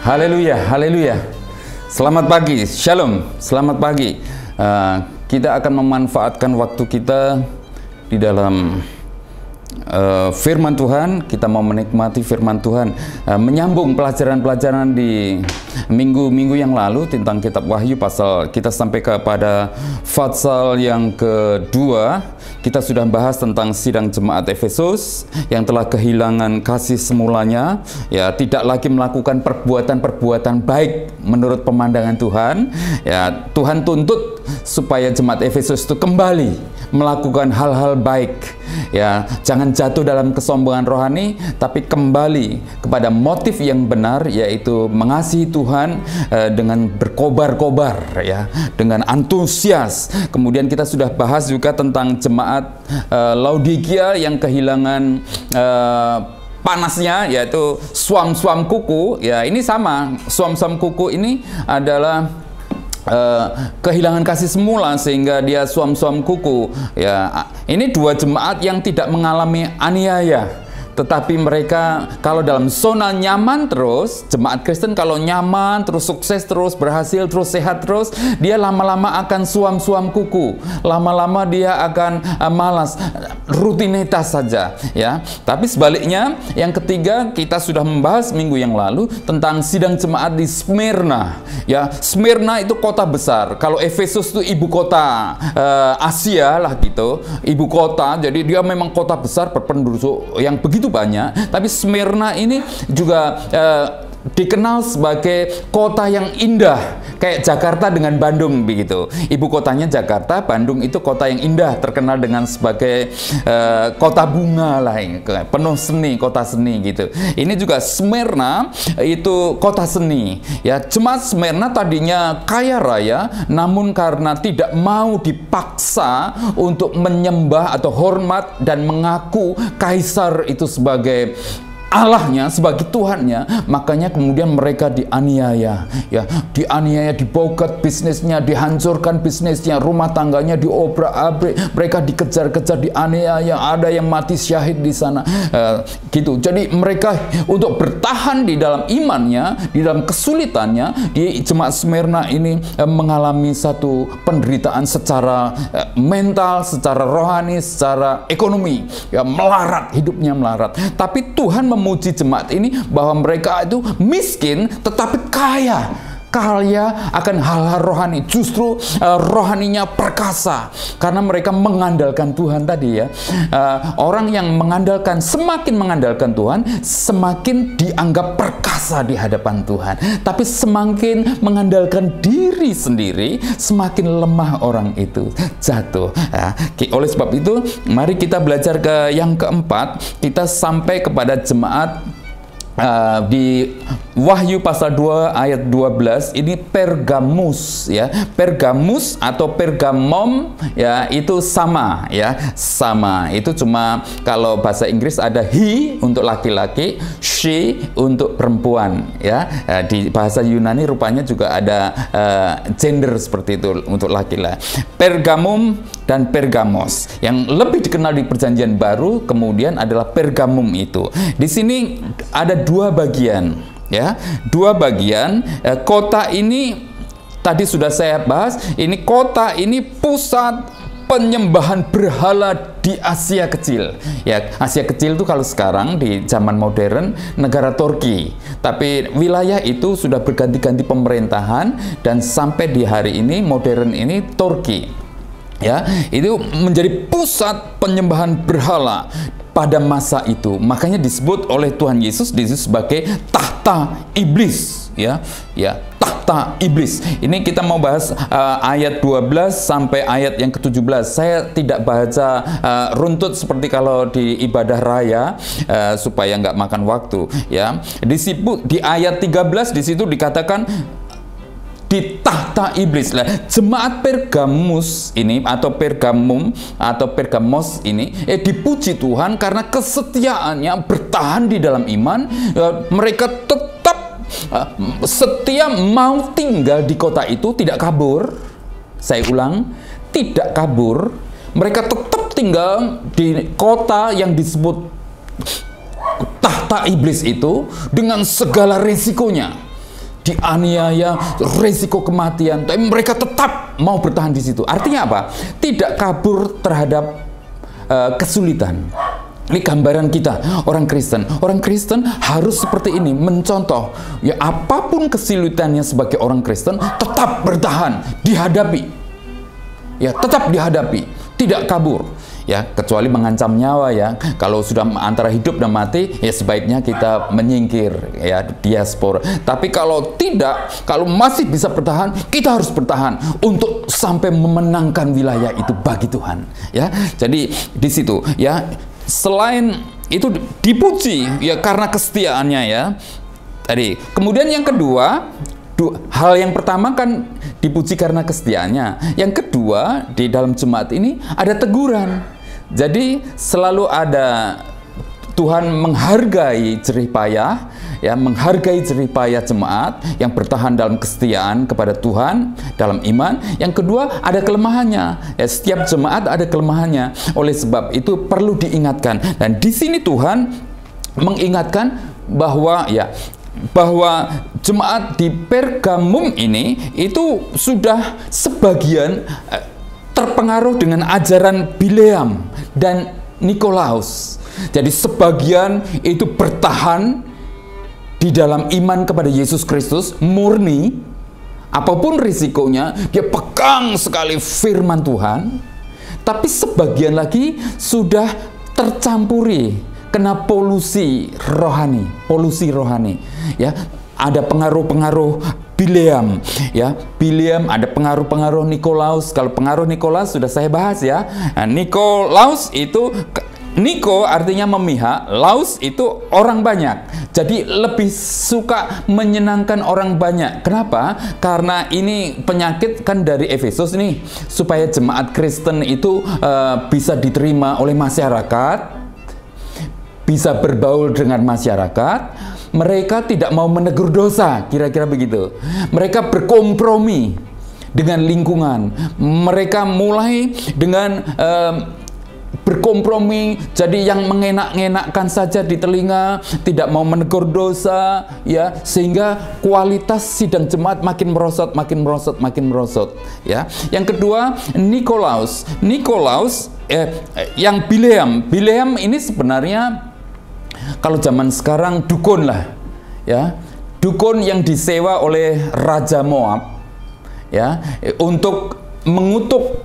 Haleluya, haleluya. Selamat pagi, shalom, selamat pagi. Kita akan memanfaatkan waktu kita di dalam firman Tuhan. Kita mau menikmati firman Tuhan, menyambung pelajaran-pelajaran di minggu-minggu yang lalu tentang kitab Wahyu pasal, kita sampai kepada pasal yang kedua. Kita sudah bahas tentang sidang jemaat Efesus yang telah kehilangan kasih semulanya, ya, tidak lagi melakukan perbuatan-perbuatan baik menurut pemandangan Tuhan. Ya, Tuhan tuntut supaya jemaat Efesus itu kembali melakukan hal-hal baik. Ya, jangan jatuh dalam kesombongan rohani, tapi kembali kepada motif yang benar, yaitu mengasihi Tuhan dengan berkobar-kobar, ya, dengan antusias. Kemudian kita sudah bahas juga tentang jemaat Laodikia yang kehilangan panasnya, yaitu suam-suam kuku. Ya, ini sama, suam-suam kuku ini adalah kehilangan kasih semula sehingga dia suam-suam kuku. Ya, ini dua jemaat yang tidak mengalami aniaya, tetapi mereka kalau dalam zona nyaman terus, jemaat Kristen kalau nyaman terus, sukses terus, berhasil terus, sehat terus, dia lama-lama akan suam-suam kuku, lama-lama dia akan malas, rutinitas saja, ya. Tapi sebaliknya, yang ketiga kita sudah membahas minggu yang lalu tentang sidang jemaat di Smyrna. Ya, Smyrna itu kota besar. Kalau Efesus itu ibu kota Asia lah gitu, ibu kota. Jadi dia memang kota besar berpenduduk yang begitu banyak, tapi Smyrna ini juga dikenal sebagai kota yang indah, kayak Jakarta dengan Bandung begitu. Ibu kotanya Jakarta, Bandung itu kota yang indah, terkenal dengan sebagai kota bunga lah, penuh seni, kota seni gitu. Ini juga Smyrna itu kota seni. Ya, jemaat Smyrna tadinya kaya raya, namun karena tidak mau dipaksa untuk menyembah atau hormat dan mengaku kaisar itu sebagai Allahnya, sebagai Tuhannya, makanya kemudian mereka dianiaya, ya, dianiaya, dibaukat bisnisnya, dihancurkan bisnisnya, rumah tangganya diobrak-abrik, mereka dikejar-kejar, dianiaya, ada yang mati syahid di sana, gitu. Jadi mereka untuk bertahan di dalam imannya, di dalam kesulitannya, di jemaat Smyrna ini mengalami satu penderitaan secara mental, secara rohani, secara ekonomi, ya, melarat, hidupnya melarat. Tapi Tuhan memuji jemaat ini bahwa mereka itu miskin tetapi kaya akan hal-hal rohani. Justru rohaninya perkasa karena mereka mengandalkan Tuhan tadi, ya. Orang yang semakin mengandalkan Tuhan, semakin dianggap perkasa di hadapan Tuhan. Tapi semakin mengandalkan diri sendiri, semakin lemah orang itu, jatuh, ya. Oleh sebab itu, mari kita belajar ke yang keempat. Kita sampai kepada jemaat di Wahyu pasal 2 ayat 12. Ini Pergamus, ya. Pergamus atau Pergamum, ya, itu sama, ya, sama. Itu cuma kalau bahasa Inggris ada he untuk laki-laki, she untuk perempuan, ya. Di bahasa Yunani rupanya juga ada gender seperti itu untuk laki-laki. Pergamum dan Pergamos. Yang lebih dikenal di Perjanjian Baru kemudian adalah Pergamum itu. Di sini ada dua bagian, ya, dua bagian. Kota ini tadi sudah saya bahas. Ini kota ini pusat penyembahan berhala di Asia Kecil. Ya, Asia Kecil itu kalau sekarang di zaman modern negara Turki. Tapi wilayah itu sudah berganti-ganti pemerintahan dan sampai di hari ini modern ini Turki. Ya, itu menjadi pusat penyembahan berhala pada masa itu. Makanya disebut oleh Tuhan Yesus sebagai tahta iblis, ya, ya, tahta iblis. Ini kita mau bahas ayat 12 sampai ayat yang ke-17. Saya tidak baca runtut seperti kalau di ibadah raya supaya nggak makan waktu, ya. Di ayat 13 di situ dikatakan di tahta iblis. Lah, jemaat Pergamus ini atau Pergamum atau Pergamos ini dipuji Tuhan karena kesetiaannya bertahan di dalam iman. Mereka tetap setia mau tinggal di kota itu, tidak kabur. Saya ulang, tidak kabur. Mereka tetap tinggal di kota yang disebut tahta iblis itu dengan segala resikonya. dianiaya, resiko kematian, tapi mereka tetap mau bertahan di situ. Artinya apa? Tidak kabur terhadap kesulitan. Ini gambaran kita, orang Kristen. Orang Kristen harus seperti ini, mencontoh. Ya, apapun kesulitannya sebagai orang Kristen, tetap bertahan, dihadapi. Ya, tetap dihadapi, tidak kabur. Ya, kecuali mengancam nyawa ya. Kalau sudah antara hidup dan mati, ya sebaiknya kita menyingkir, ya, diaspora. Tapi kalau tidak, kalau masih bisa bertahan, kita harus bertahan untuk sampai memenangkan wilayah itu bagi Tuhan. Ya, jadi di situ ya. Selain itu dipuji ya karena kesetiaannya ya. Tadi. Kemudian yang kedua, hal yang pertama kan dipuji karena kesetiaannya. Yang kedua, di dalam jemaat ini ada teguran. Jadi selalu ada Tuhan menghargai jerih payah, ya, menghargai jerih payah jemaat yang bertahan dalam kesetiaan kepada Tuhan dalam iman. Yang kedua, ada kelemahannya. Ya, setiap jemaat ada kelemahannya. Oleh sebab itu perlu diingatkan. Dan di sini Tuhan mengingatkan bahwa jemaat di Pergamum ini itu sudah sebagian terpengaruh dengan ajaran Bileam dan Nikolaus. Jadi sebagian itu bertahan di dalam iman kepada Yesus Kristus, murni, apapun risikonya, dia pegang sekali firman Tuhan. Tapi sebagian lagi sudah tercampuri, kena polusi rohani. Ya, ada pengaruh-pengaruh Bileam, ya. Bileam, ada pengaruh-pengaruh Nikolaus. Kalau pengaruh Nikolaus sudah saya bahas ya. Nah, Nikolaus itu, Niko artinya memihak, Laus itu orang banyak. Jadi lebih suka menyenangkan orang banyak. Kenapa? Karena ini penyakit kan dari Efesus nih, supaya jemaat Kristen itu bisa diterima oleh masyarakat, bisa berbaur dengan masyarakat. Mereka tidak mau menegur dosa, kira-kira begitu. Mereka berkompromi dengan lingkungan. Mereka mulai dengan berkompromi, jadi yang mengenak-ngenakkan saja di telinga, tidak mau menegur dosa, ya, sehingga kualitas sidang jemaat makin merosot, ya. Yang kedua, Nikolaus, yang Bileam ini sebenarnya kalau zaman sekarang dukun lah, ya, dukun yang disewa oleh Raja Moab, ya, untuk mengutuk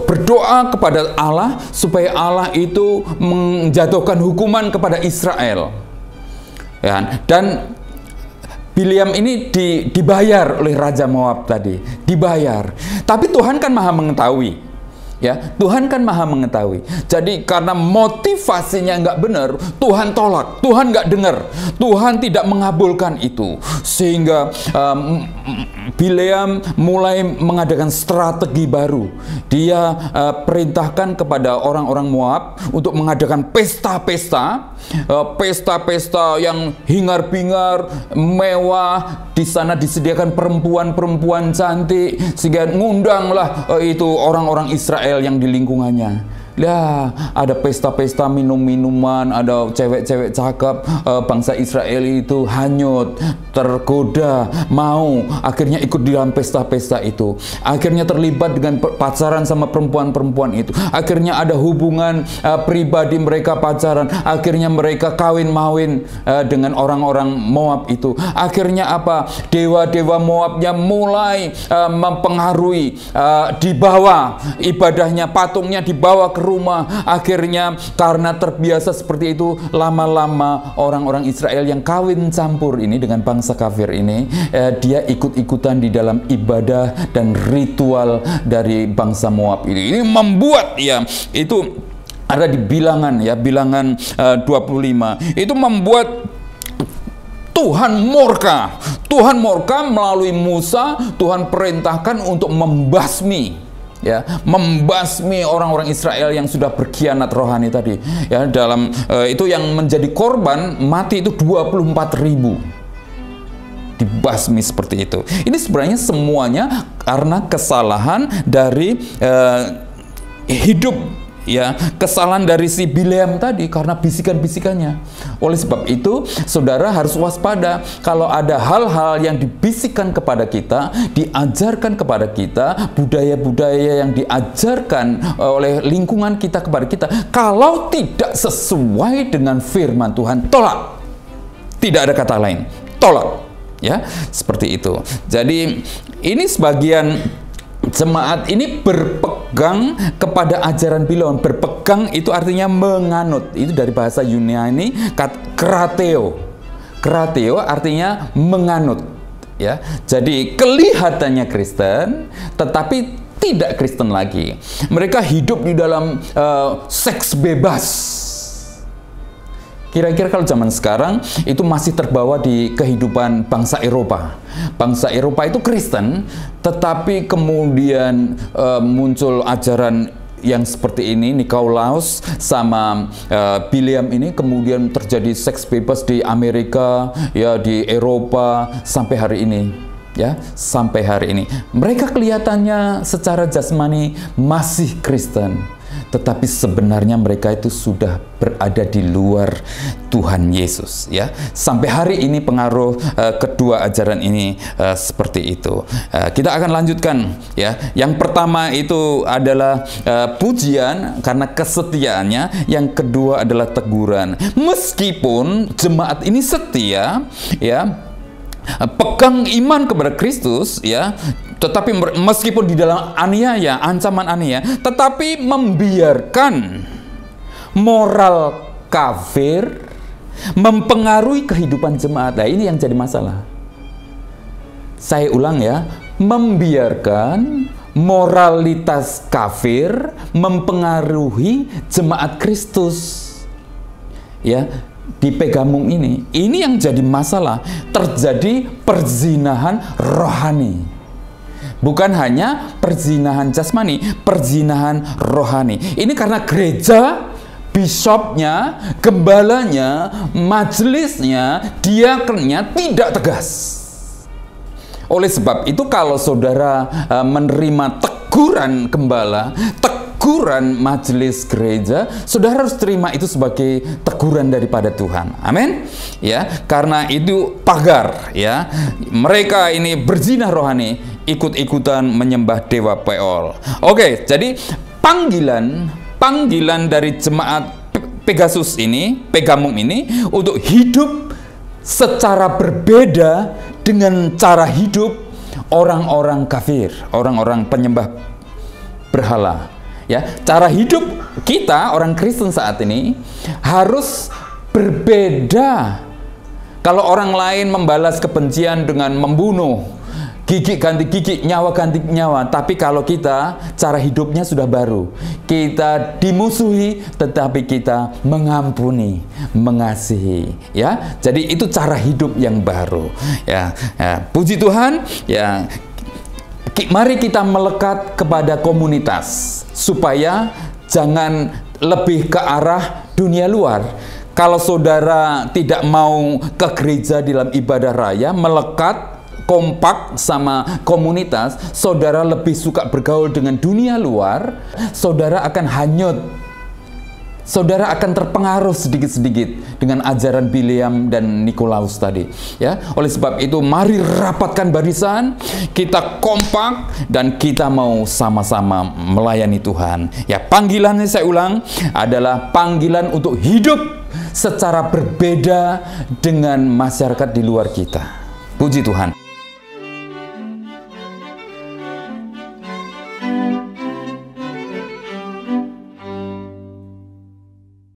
berdoa kepada Allah supaya Allah itu menjatuhkan hukuman kepada Israel. Ya, dan Bileam ini dibayar oleh Raja Moab tadi, dibayar. Tapi Tuhan kan Maha mengetahui. Ya, Tuhan kan Maha mengetahui. Jadi karena motivasinya nggak benar, Tuhan tolak, Tuhan nggak dengar, Tuhan tidak mengabulkan itu, sehingga Bileam mulai mengadakan strategi baru. Dia perintahkan kepada orang-orang Moab untuk mengadakan pesta-pesta yang hingar-bingar, mewah. Di sana disediakan perempuan-perempuan cantik, sehingga ngundanglah itu orang-orang Israel yang di lingkungannya. Lah, ada pesta-pesta minum-minuman, ada cewek-cewek cakep. Bangsa Israel itu hanyut, tergoda, mau akhirnya ikut di dalam pesta-pesta itu. Akhirnya terlibat dengan pacaran sama perempuan-perempuan itu. Akhirnya ada hubungan pribadi mereka pacaran. Akhirnya mereka kawin-mawin dengan orang-orang Moab itu. Akhirnya apa? Dewa-dewa Moabnya mulai mempengaruhi, dibawa ibadahnya, patungnya dibawa ke rumah. Akhirnya karena terbiasa seperti itu, lama-lama orang-orang Israel yang kawin campur ini dengan bangsa kafir ini, dia ikut-ikutan di dalam ibadah dan ritual dari bangsa Moab ini. Ini membuat, ya, itu ada di bilangan, ya, bilangan 25. Itu membuat Tuhan murka melalui Musa. Tuhan perintahkan untuk membasmi, ya, membasmi orang-orang Israel yang sudah berkhianat rohani tadi, ya. Dalam itu yang menjadi korban mati itu 24.000, dibasmi seperti itu. Ini sebenarnya semuanya karena kesalahan dari hidup ya kesalahan dari si Bileam tadi karena bisikan-bisikannya. Oleh sebab itu, saudara harus waspada kalau ada hal-hal yang dibisikkan kepada kita, diajarkan kepada kita, budaya-budaya yang diajarkan oleh lingkungan kita kepada kita, kalau tidak sesuai dengan firman Tuhan, tolak. Tidak ada kata lain, tolak. Ya, seperti itu. Jadi ini sebagian jemaat ini berpegang kepada ajaran Bileam. Berpegang itu artinya menganut. Itu dari bahasa Yunani krateo. Krateo artinya menganut. Ya, jadi kelihatannya Kristen, tetapi tidak Kristen lagi. Mereka hidup di dalam seks bebas. Kira-kira kalau zaman sekarang itu masih terbawa di kehidupan bangsa Eropa. Bangsa Eropa itu Kristen, tetapi kemudian muncul ajaran yang seperti ini, Nikolaus sama Bileam ini, kemudian terjadi seks bebas di Amerika, ya di Eropa sampai hari ini. Ya, sampai hari ini. Mereka kelihatannya secara jasmani masih Kristen, tetapi sebenarnya mereka itu sudah berada di luar Tuhan Yesus, ya. Sampai hari ini pengaruh kedua ajaran ini seperti itu. Kita akan lanjutkan, ya. Yang pertama itu adalah pujian karena kesetiaannya, yang kedua adalah teguran. Meskipun jemaat ini setia, ya, pegang iman kepada Kristus, ya, tetapi meskipun di dalam aniaya, ancaman aniaya, tetapi membiarkan moral kafir mempengaruhi kehidupan jemaat. Nah, ini yang jadi masalah. Saya ulang, ya, membiarkan moralitas kafir mempengaruhi jemaat Kristus, ya. Di Pergamum ini yang jadi masalah. Terjadi perzinahan rohani, bukan hanya perzinahan jasmani, perzinahan rohani. Ini karena gereja, bisopnya, gembalanya, majelisnya, diakennya tidak tegas. Oleh sebab itu, kalau saudara menerima teguran gembala, teguran majelis gereja, saudara harus terima itu sebagai teguran daripada Tuhan. Amin. Ya, karena itu pagar, ya. Mereka ini berzina rohani, ikut-ikutan menyembah dewa Peol. Oke, jadi panggilan dari jemaat Pegasus ini, Pergamum ini, untuk hidup secara berbeda dengan cara hidup orang-orang kafir, orang-orang penyembah berhala. Ya, cara hidup kita orang Kristen saat ini harus berbeda. Kalau orang lain membalas kebencian dengan membunuh, gigi ganti gigi, nyawa ganti nyawa, tapi kalau kita cara hidupnya sudah baru. Kita dimusuhi, tetapi kita mengampuni, mengasihi. Ya, jadi itu cara hidup yang baru. Ya, puji Tuhan. Ya, mari kita melekat kepada komunitas supaya jangan lebih ke arah dunia luar. Kalau saudara tidak mau ke gereja dalam ibadah raya, melekat kompak sama komunitas, saudara lebih suka bergaul dengan dunia luar, saudara akan hanyut. Saudara akan terpengaruh sedikit-sedikit dengan ajaran Bileam dan Nikolaus tadi, ya. Oleh sebab itu, mari rapatkan barisan, kita kompak dan kita mau sama-sama melayani Tuhan. Ya, panggilannya saya ulang adalah panggilan untuk hidup secara berbeda dengan masyarakat di luar kita. Puji Tuhan.